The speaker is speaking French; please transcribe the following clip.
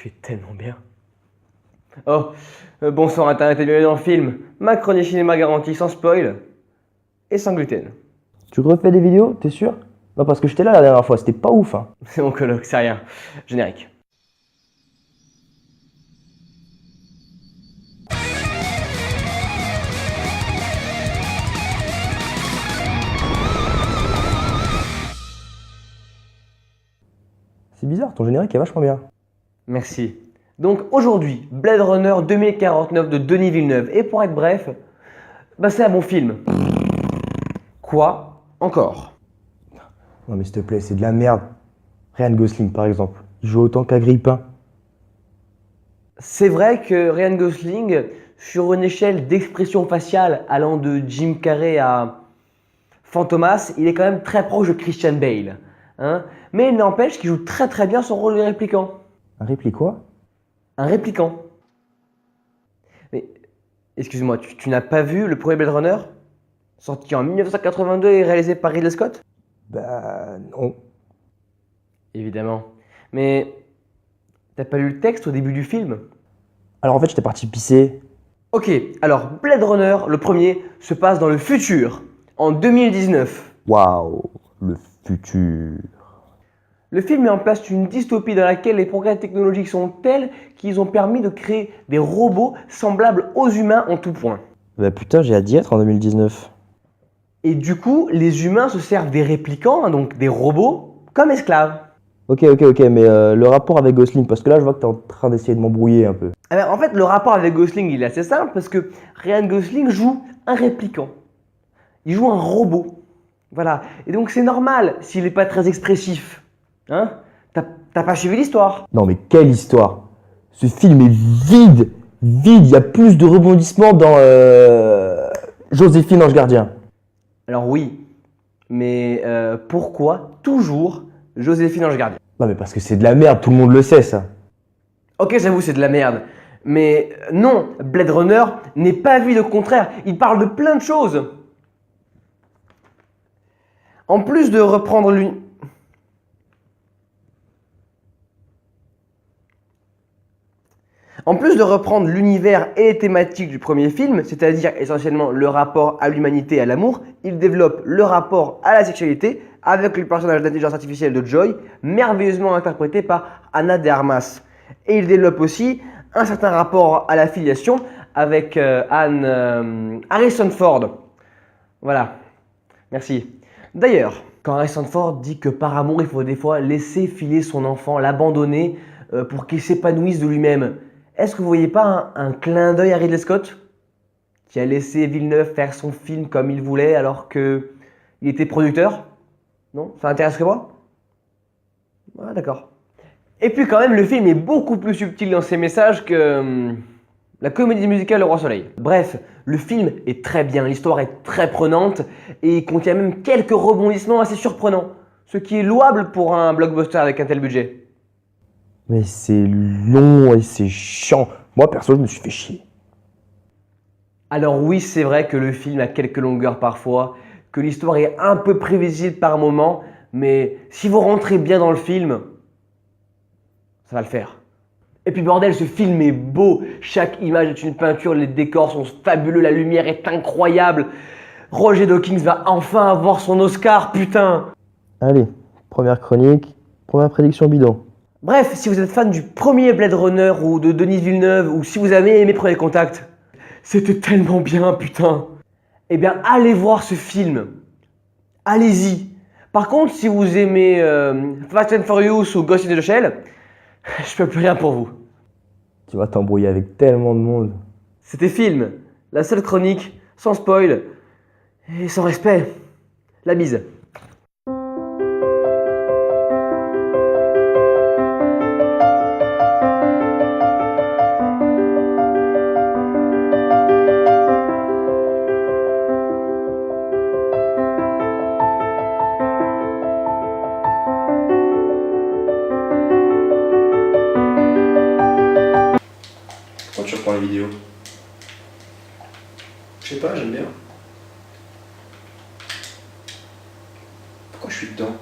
Tu es tellement bien. Oh, bonsoir Internet et bienvenue dans le film. Ma chronique cinéma garantie sans spoil et sans gluten. Tu refais des vidéos, t'es sûr? Non, parce que j'étais là la dernière fois, c'était pas ouf, hein. C'est mon coloc, c'est rien. Générique. C'est bizarre, ton générique est vachement bien. Merci. Donc aujourd'hui, Blade Runner 2049 de Denis Villeneuve. Et pour être bref, c'est un bon film. Quoi encore? Non mais s'il te plaît, c'est de la merde. Ryan Gosling par exemple, il joue autant qu'Agrippin. C'est vrai que Ryan Gosling, sur une échelle d'expression faciale allant de Jim Carrey à Fantomas, il est quand même très proche de Christian Bale. Hein, mais il n'empêche qu'il joue très très bien son rôle de répliquant. Un réplique quoi? Un répliquant. Mais, excuse-moi, tu n'as pas vu le premier Blade Runner? Sorti en 1982 et réalisé par Ridley Scott? Bah non. Évidemment. Mais, t'as pas lu le texte au début du film? Alors en fait j'étais parti pisser. Ok, alors Blade Runner, le premier, se passe dans le futur, en 2019. Waouh, le futur. Le film met en place une dystopie dans laquelle les progrès technologiques sont tels qu'ils ont permis de créer des robots semblables aux humains en tout point. Bah putain, j'ai hâte d'y être en 2019. Et du coup, les humains se servent des réplicants, hein, donc des robots, comme esclaves. Ok, mais le rapport avec Gosling, parce que là je vois que t'es en train d'essayer de m'embrouiller un peu. Eh ben, en fait, le rapport avec Gosling, il est assez simple parce que Ryan Gosling joue un réplicant. Il joue un robot. Voilà. Et donc c'est normal s'il n'est pas très expressif. Hein? T'as pas suivi l'histoire? Non mais quelle histoire! Ce film est vide! Vide, il y a plus de rebondissements dans Joséphine Ange Gardien. Alors oui, mais pourquoi toujours Joséphine Ange Gardien? Non mais parce que c'est de la merde, tout le monde le sait ça. Ok, j'avoue, c'est de la merde. Mais non, Blade Runner n'est pas vide, au contraire. Il parle de plein de choses. En plus de reprendre l'une... En plus de reprendre l'univers et les thématiques du premier film, c'est-à-dire essentiellement le rapport à l'humanité et à l'amour, il développe le rapport à la sexualité avec le personnage d'intelligence artificielle de Joy, merveilleusement interprété par Ana de Armas. Et il développe aussi un certain rapport à la filiation avec Harrison Ford. Voilà, merci. D'ailleurs, quand Harrison Ford dit que par amour, il faut des fois laisser filer son enfant, l'abandonner pour qu'il s'épanouisse de lui-même, est-ce que vous voyez pas un clin d'œil à Ridley Scott qui a laissé Villeneuve faire son film comme il voulait alors qu'il était producteur? Non? Ça intéresse que moi? Ah, d'accord. Et puis quand même, le film est beaucoup plus subtil dans ses messages que la comédie musicale Le Roi Soleil. Bref, le film est très bien, l'histoire est très prenante et il contient même quelques rebondissements assez surprenants, ce qui est louable pour un blockbuster avec un tel budget. Mais c'est long et c'est chiant. Moi perso je me suis fait chier. Alors oui, c'est vrai que le film a quelques longueurs parfois, que l'histoire est un peu prévisible par moments, mais si vous rentrez bien dans le film, ça va le faire. Et puis bordel, ce film est beau, chaque image est une peinture, les décors sont fabuleux, la lumière est incroyable. Roger Dawkins va enfin avoir son Oscar, putain! Allez, première chronique, première prédiction bidon. Bref, si vous êtes fan du premier Blade Runner ou de Denis Villeneuve, ou si vous avez aimé Premier Contact, c'était tellement bien, putain! Eh bien, allez voir ce film. Allez-y. Par contre, si vous aimez Fast and Furious ou Ghost in the Shell, je peux plus rien pour vous. Tu vas t'embrouiller avec tellement de monde. C'était Film, la seule chronique, sans spoil et sans respect. La bise. Quand tu reprends les vidéos? Je sais pas, j'aime bien. Pourquoi je suis dedans?